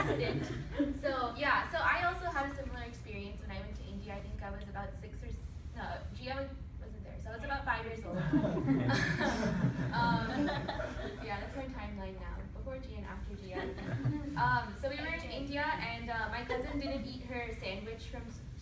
president. So yeah, so I also had a similar experience when I went to India. I think I was about Gia wasn't there, so I was about 5 years old. Yeah, that's our timeline now, before Gia and after Gia. So we were in India, and my cousin didn't eat her sandwich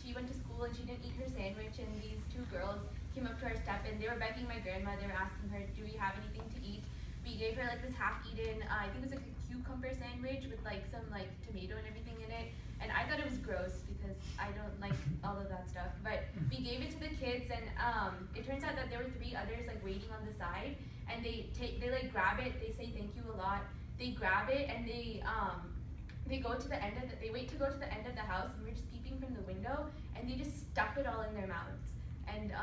she went to school and she didn't eat her sandwich, and these two girls came up to our step and they were begging my grandma, they were asking her, do we have anything to eat? We gave her like this half-eaten, I think it was like a cucumber sandwich with like some like tomato and everything in it. And I thought it was gross because I don't like all of that stuff. But we gave it to the kids, and it turns out that there were 3 others like waiting on the side, and they like grab it, they say thank you a lot. They grab it and they go to the end of they wait to go to the end of the house, and we're just peeping from the window, and they just stuff it all in their mouths. And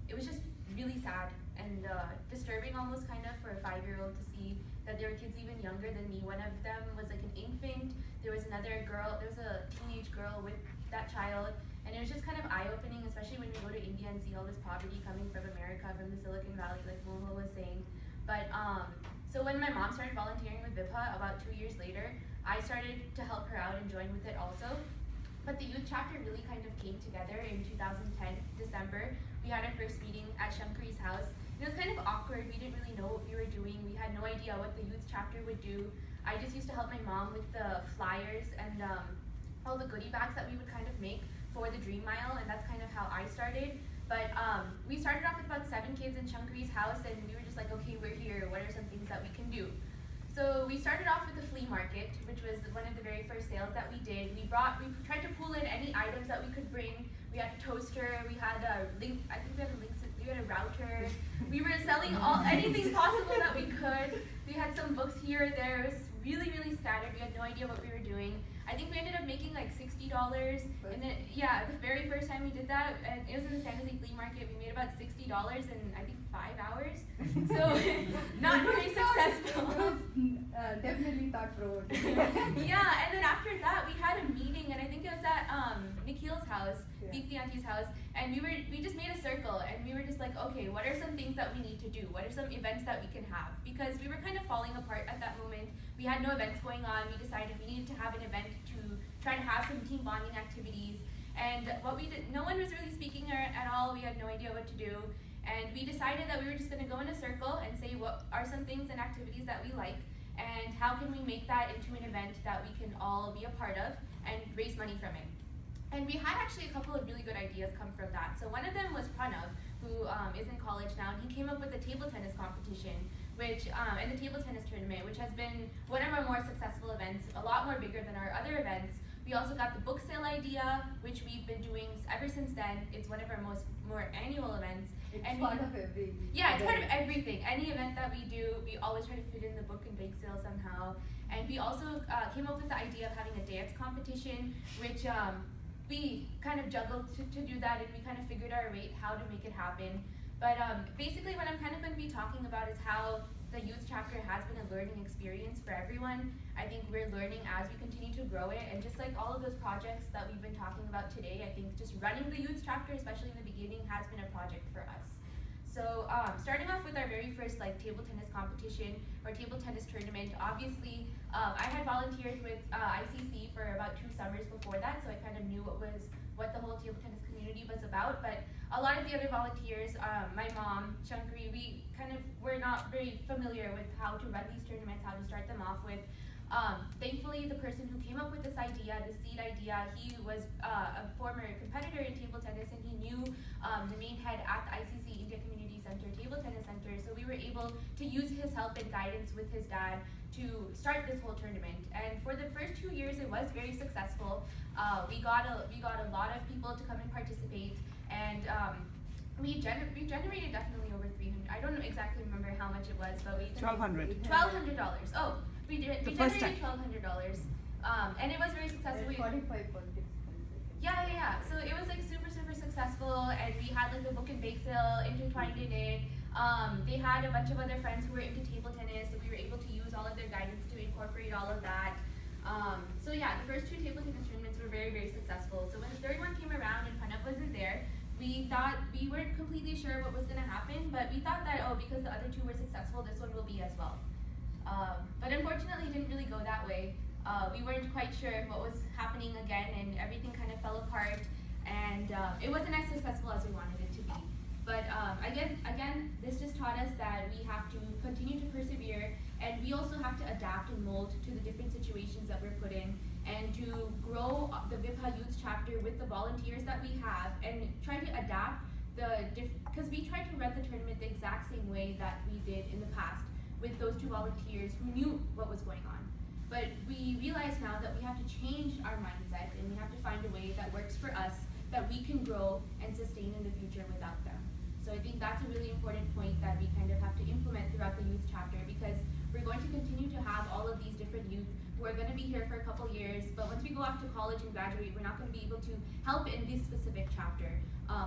it was just really sad and disturbing almost kind of for a 5-year-old to see that there were kids even younger than me. One of them was like an infant. There was another girl, there was a teenage girl with that child, and it was just kind of eye-opening, especially when we go to India and see all this poverty coming from America, from the Silicon Valley, like Momo was saying. But so when my mom started volunteering with Vibha about 2 years later, I started to help her out and join with it also. But the youth chapter really kind of came together in 2010, December. We had our first meeting at Shankari's house. It was kind of awkward. We didn't really know what we were doing. We had no idea what the youth chapter would do. I just used to help my mom with the flyers and all the goodie bags that we would kind of make for the Dream Mile, and that's kind of how I started. But we started off with about 7 kids in Shankari's house, and we were just like, okay, we're here. What are some things that we can do? So we started off with the flea market, which was one of the very first sales that we did. We tried to pull in any items that we could bring. We had a toaster, we had a we had a router. We were selling anything possible that we could. We had some books here or there. It was really, really scattered. We had no idea what we were doing. I think we ended up making like $60. And then, yeah, the very first time we did that, and it was in the San Jose flea market, we made about $60 in, I think, 5 hours. So, not very successful. It was definitely thought-provoking. Yeah, and then after that, we had a meeting, and I think it was at Nikhil's house, Deepthi Auntie's house, and we just made a circle, and we were just like, okay, what are some things that we need to do? What are some events that we can have? Because we were kind of falling apart at that moment. We had no events going on. We decided we needed to have an event to try to have some team bonding activities. And what we did, no one was really speaking at all. We had no idea what to do. And we decided that we were just going to go in a circle and say what are some things and activities that we like, and how can we make that into an event that we can all be a part of and raise money from it. And we had actually a couple of really good ideas come from that. So one of them was Pranav, who is in college now, and he came up with a table tennis competition, which and the table tennis tournament, which has been one of our more successful events, a lot more bigger than our other events. We also got the book sale idea, which we've been doing ever since then. It's one of our more annual events. It's part of everything. Yeah, it's part of everything. Any event that we do, we always try to fit in the book and bake sale somehow. And we also came up with the idea of having a dance competition, which we kind of juggled to do that, and we kind of figured our way how to make it happen. But basically what I'm kind of going to be talking about is how the youth chapter has been a learning experience for everyone. I think we're learning as we continue to grow it, and just like all of those projects that we've been talking about today, I think just running the youth chapter, especially in the beginning, has been a project for us. So starting off with our very first table tennis competition or table tennis tournament, obviously I had volunteered with ICC for about 2 summers before that, so I kind of knew what the whole table tennis community was about. But a lot of the other volunteers, my mom, Shankari, we kind of were not very familiar with how to run these tournaments, how to start them off with. Thankfully, the person who came up with this idea, the seed idea, he was a former competitor in table tennis, and he knew the main head at the ICC India Community Center, Table Tennis Center, so we were able to use his help and guidance with his dad to start this whole tournament. And for the first 2 years, it was very successful. We got a lot of people to come and participate, and we generated definitely over 300. I don't exactly remember how much it was, but we $1,200. $1,200. Oh, we generated $1,200, and it was very successful. 45 Yeah. So it was super successful, and we had a book and bake sale intertwined in it. They had a bunch of other friends who were into table tennis, so we were able to use all of their guidance to incorporate all of that. So yeah, the first 2 table tennis tournaments were very successful. So when the third one came around and Pranav wasn't there, we thought, we weren't completely sure what was going to happen, but we thought that, because the other 2 were successful, this one will be as well. But unfortunately, it didn't really go that way. we weren't quite sure what was happening again, and everything kind of fell apart, and it wasn't as successful as we wanted it to be. But again, this just taught us that we have to continue to persevere, and we also have to adapt and mold to the different situations that we're put in, and to grow the Vibha Youth Chapter with the volunteers that we have, and try to adapt because we tried to run the tournament the exact same way that we did in the past with those two volunteers who knew what was going on. But we realize now that we have to change our mindset, and we have to find a way that works for us, that we can grow and sustain in the future without them. So I think that's a really important point that we kind of have to implement throughout the youth chapter, because we're going to continue to have all of these different youth who are going to be here for a couple years, but once we go off to college and graduate, we're not going to be able to help in this specific chapter.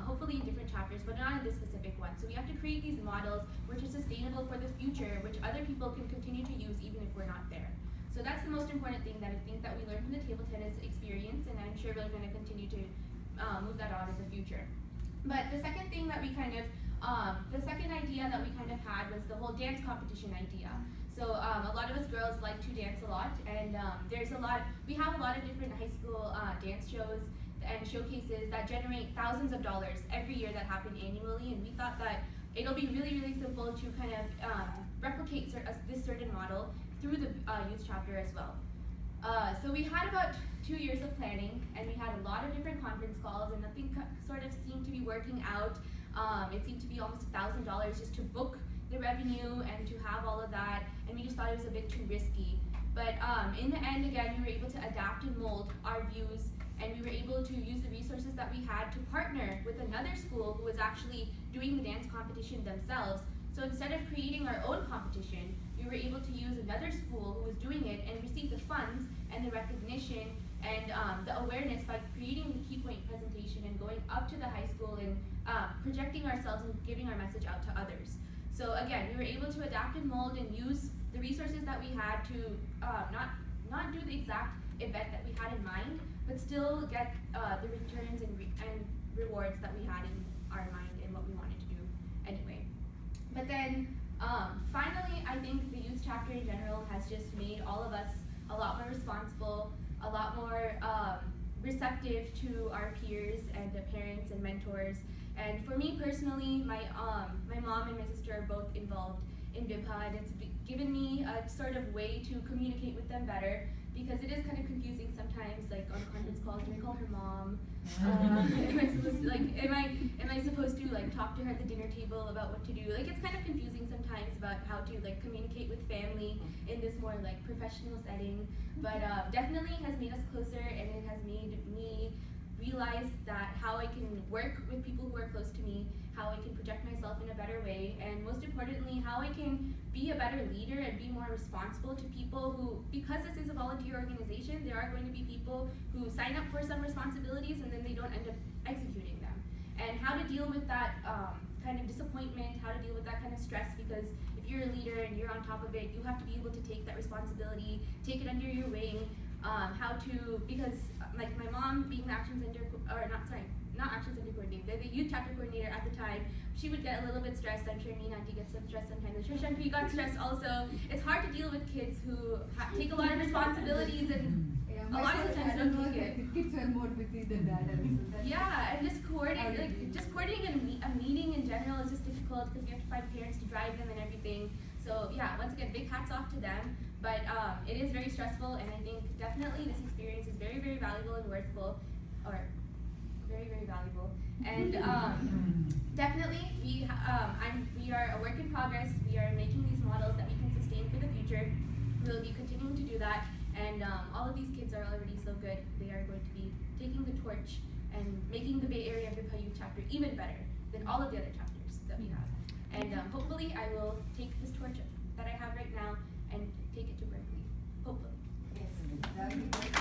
Hopefully in different chapters, but not in this specific one. So we have to create these models which are sustainable for the future, which other people can continue to use even if we're not there. So that's the most important thing that I think that we learned from the table tennis experience, and I'm sure we're going to continue to move that on in the future. But the second thing that we the second idea that we kind of had was the whole dance competition idea. So a lot of us girls like to dance a lot, and we have a lot of different high school dance shows and showcases that generate thousands of dollars every year that happen annually, and we thought that it'll be really, really simple to kind of replicate this certain model through the youth chapter as well. So we had about 2 years of planning, and we had a lot of different conference calls, and nothing sort of seemed to be working out. It seemed to be almost $1,000 just to book the revenue and to have all of that, and we just thought it was a bit too risky. But in the end, again, we were able to adapt and mold our views, and we were able to use the resources that we had to partner with another school who was actually doing the dance competition themselves. So instead of creating our own competition, we were able to use another school who was doing it and receive the funds and the recognition and the awareness by creating the key point presentation and going up to the high school and projecting ourselves and giving our message out to others. So again, we were able to adapt and mold and use the resources that we had to not do the exact event that we had in mind, but still get the returns and rewards that we had in our mind and what we wanted to do anyway. But then finally, I think the youth chapter in general has just made all of us a lot more responsible, a lot more receptive to our peers and the parents and mentors. And for me personally, my mom and my sister are both involved in Vibha, and it's given me a sort of way to communicate with them better, because it is kind of confusing sometimes, like on conference calls, do I call her mom? Am I supposed to like talk to her at the dinner table about what to do? Like, it's kind of confusing sometimes about how to like communicate with family in this more like professional setting. But definitely has made us closer, and it has made me realize that how I can work with people who are close to me, how I can project myself in a better way, and most importantly, how I can be a better leader and be more responsible to people who, because this is a volunteer organization, there are going to be people who sign up for some responsibilities and then they don't end up executing them. And how to deal with that kind of disappointment, how to deal with that kind of stress, because if you're a leader and you're on top of it, you have to be able to take that responsibility, take it under your wing, because like my mom being the not action center coordinator, the youth chapter coordinator at the time, she would get a little bit stressed. I'm sure Nina gets some stress sometimes. I'm sure Shankri got stressed also. It's hard to deal with kids who take a lot of responsibilities, and a lot of the times don't take it. Kids are more busy than that. Yeah, and just coordinating a meeting in general is just difficult because you have to find parents to drive them and everything. So yeah, once again, big hats off to them. But it is very stressful, and I think definitely this experience is very, very valuable and worthwhile, or very, very valuable. And definitely, we are a work in progress. We are making these models that we can sustain for the future. We'll be continuing to do that, and all of these kids are already so good. They are going to be taking the torch and making the Bay Area Vibha Youth Chapter even better than all of the other chapters that we have. And hopefully, I will take this torch that I have right now and take it to Berkeley. Hopefully. Yes.